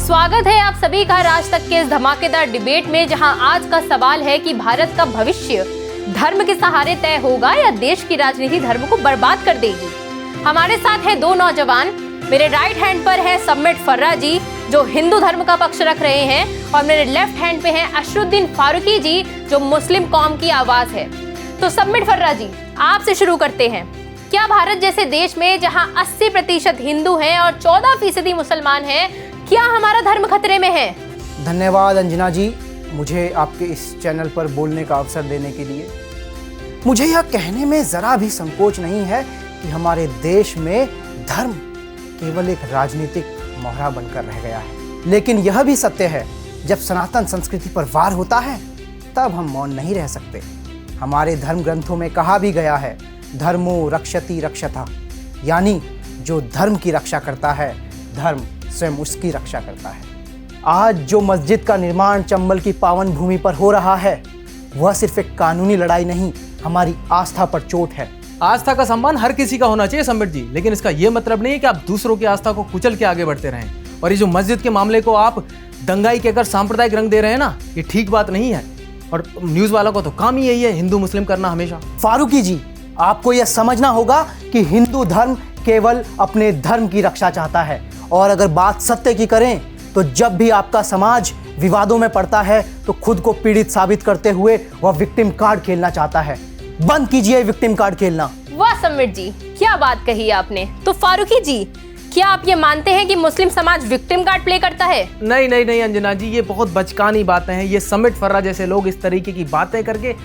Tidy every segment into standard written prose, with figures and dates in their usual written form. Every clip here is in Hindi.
स्वागत है आप सभी का आज तक के इस धमाकेदार डिबेट में, जहां आज का सवाल है कि भारत का भविष्य धर्म के सहारे तय होगा या देश की राजनीति धर्म को बर्बाद कर देगी। हमारे साथ है दो नौजवान। मेरे राइट हैंड पर है सब्मिट फर्रा जी, जो हिंदू धर्म का पक्ष रख रहे हैं, और मेरे लेफ्ट हैंड पे है अशरुद्दीन फारूकी जी, जो मुस्लिम कौम की आवाज है। तो सब्मिट फर्रा जी, आपसे शुरू करते हैं। क्या भारत जैसे देश में जहां 80% हिंदू हैं और 14% मुसलमान हैं, क्या हमारा धर्म खतरे में है? धन्यवाद अंजना जी, मुझे आपके इस चैनल पर बोलने का अवसर देने के लिए। मुझे यह कहने में ज़रा भी संकोच नहीं है कि हमारे देश में धर्म केवल एक राजनीतिक मोहरा बनकर रह गया है। लेकिन यह भी सत्य है, जब सनातन संस्कृति पर वार होता है तब हम मौन नहीं रह सकते। हमारे धर्म ग्रंथों में कहा भी गया है, धर्मो रक्षति रक्षता, यानी जो धर्म की रक्षा करता है, धर्म स्वयं उसकी रक्षा करता है। आज जो मस्जिद का निर्माण चंबल की पावन भूमि पर हो रहा है, वह सिर्फ एक कानूनी लड़ाई नहीं, हमारी आस्था पर चोट है। आस्था का सम्मान हर किसी का होना चाहिए समिट जी, लेकिन इसका यह मतलब नहीं है कि आप दूसरों की आस्था को कुचल के आगे बढ़ते रहें। और ये जो मस्जिद के मामले को आप दंगाई कहकर सांप्रदायिक रंग दे रहे हैं ना, ये ठीक बात नहीं है। और न्यूज वालों का तो काम ही यही है, हिंदू मुस्लिम करना हमेशा। फारूकी जी, आपको यह समझना होगा कि हिंदू धर्म केवल अपने धर्म की रक्षा चाहता है, और अगर बात सत्य की करें तो जब भी आपका समाज विवादों में पड़ता है तो खुद को पीड़ित साबित करते हुए वह विक्टिम कार्ड खेलना चाहता है। बंद कीजिए विक्टिम कार्ड खेलना। वाह समिट जी, क्या बात कही आपने। तो फारूकी जी, क्या आप ये मानते हैं कि मुस्लिम समाज विक्टिम कार्ड प्ले करता है? नहीं अंजना जी, ये बहुत बचकानी बातें हैं। ये समिट फर्रा जैसे लोग इस तरीके की बातें करके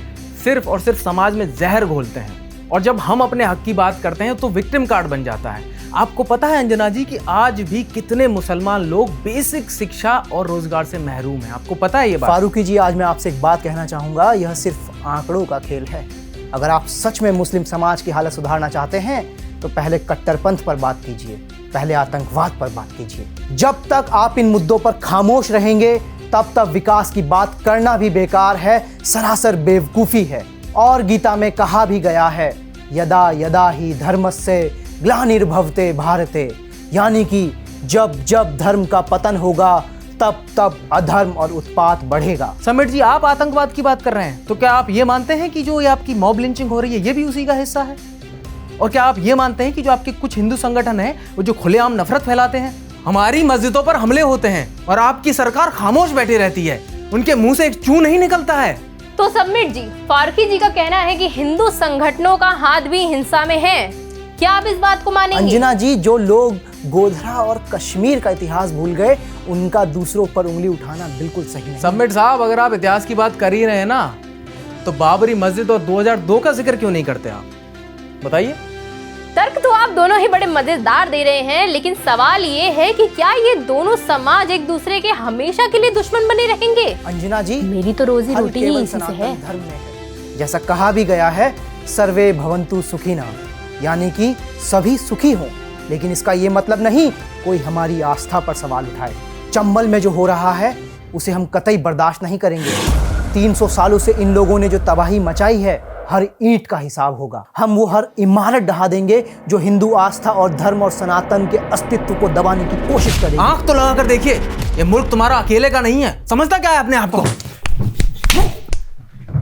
सिर्फ और सिर्फ समाज में जहर घोलते हैं, और जब हम अपने हक की बात करते हैं तो विक्टिम कार्ड बन जाता है। आपको पता है अंजना जी कि आज भी कितने मुसलमान लोग बेसिक शिक्षा और रोजगार से महरूम हैं? आपको पता है ये बात? फारूकी जी, आज मैं आपसे एक बात कहना चाहूँगा, यह सिर्फ आंकड़ों का खेल है। अगर आप सच में मुस्लिम समाज की हालत सुधारना चाहते हैं तो पहले कट्टरपंथ पर बात कीजिए, पहले आतंकवाद पर बात कीजिए। जब तक आप इन मुद्दों पर खामोश रहेंगे तब तक विकास की बात करना भी बेकार है, सरासर बेवकूफ़ी है। और गीता में कहा भी गया है, यदा यदा ही धर्मस्य ग्लानिर्भवते भारते, यानी कि जब जब धर्म का पतन होगा तब तब अधर्म और उत्पात बढ़ेगा। समिट जी, आप आतंकवाद की बात कर रहे हैं, तो क्या आप ये मानते हैं कि जो ये आपकी मॉब लिंचिंग हो रही है ये भी उसी का हिस्सा है? और क्या आप ये मानते हैं कि जो आपके कुछ हिंदू संगठन हैं वो जो खुलेआम नफरत फैलाते हैं, हमारी मस्जिदों पर हमले होते हैं और आपकी सरकार खामोश बैठी रहती है, उनके मुंह से एक चू नहीं निकलता है? तो सब्मिट जी, फारूकी जी का कहना है कि हिंदू संगठनों का हाथ भी हिंसा में है। क्या आप इस बात को मानेंगे? अंजना जी, जो लोग गोधरा और कश्मीर का इतिहास भूल गए, उनका दूसरों पर उंगली उठाना बिल्कुल सही नहीं। सब्मिट साहब, अगर आप इतिहास की बात कर ही रहे हैं ना, तो बाबरी मस्जिद और 2002 का जिक्र क्यों नहीं करते आप? बताइए। तर्क तो आप दोनों ही बड़े मजेदार दे रहे हैं, लेकिन सवाल ये है कि क्या ये दोनों समाज एक दूसरे के हमेशा के लिए दुश्मन बने रहेंगे? अंजना जी, मेरी तो रोजी रोटी ही इसी से है। धर्म में है। जैसा कहा भी गया है, सर्वे भवन्तु सुखिनः, यानी कि सभी सुखी हों। लेकिन इसका ये मतलब नहीं कोई हमारी आस्था पर सवाल उठाए। चंबल में जो हो रहा है उसे हम कतई बर्दाश्त नहीं करेंगे। 300 सालों से इन लोगों ने जो तबाही मचाई है, हर ईंट का हिसाब होगा। हम वो हर इमारत ढहा देंगे जो हिंदू आस्था और धर्म और सनातन के अस्तित्व को दबाने की कोशिश करेगी। आंख तो लगा कर देखिए, ये मुल्क तुम्हारा अकेले का नहीं है। समझता क्या है अपने आप को?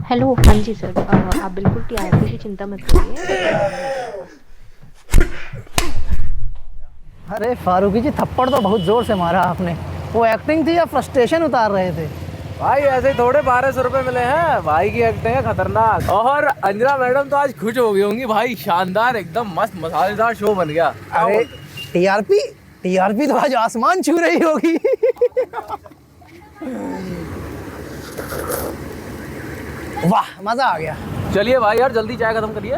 हेलो, हाँ जी सर, आप बिल्कुल टीआरपी की चिंता मत करिए। अरे फारूकी जी, थप्पड़ तो बहुत जोर से मारा आपने। वो एक्टिंग थी या फ्रस्ट्रेशन उतार रहे थे? भाई ऐसे थोड़े 1200 रुपए मिले हैं, भाई की एक्टिंग है खतरनाक। और अंजना मैडम तो आज खुश हो गई होंगी भाई, शानदार एकदम मस्त मसालेदार शो बन गया। अरे टीआरपी तो आज आसमान छू रही होगी। वाह, मजा आ गया। चलिए भाई यार, जल्दी चाय खत्म करिए,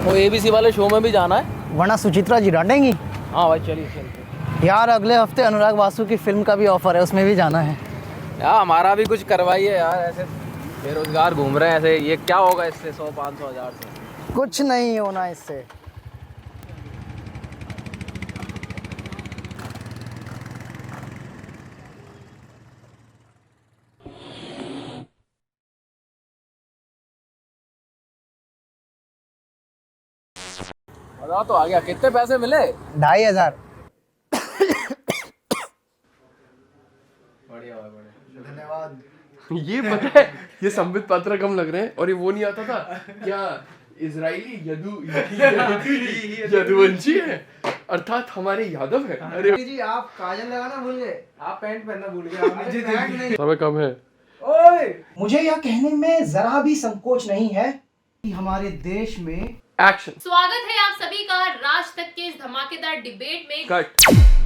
वो एबीसी वाले शो में भी जाना है, वरना सुचित्रा जी डांटेंगी। हाँ भाई, चलिए। यार, अगले हफ्ते अनुराग वासु की फिल्म का भी ऑफर है, उसमें भी जाना है। यार हमारा भी कुछ करवाइए यार, ऐसे बेरोजगार घूम रहे हैं ऐसे, ये क्या होगा इससे 100, 500, 1000 से? कुछ नहीं होना इससे। बता तो आ गया, कितने पैसे मिले? 2500। धन्यवाद। ये पता है, ये संबित पात्रा कम लग रहे हैं। और ये वो नहीं आता था क्या, इजरायली यदुवंशी है, अर्थात हमारे यादव है। अरे जी आप काजल लगाना भूल गए, आप पैंट पहनना भूल गए। समय कम है। मुझे यह कहने में जरा भी संकोच नहीं है कि हमारे देश में एक्शन। स्वागत है आप सभी का राज तक के इस धमाकेदार डिबेट में। कट।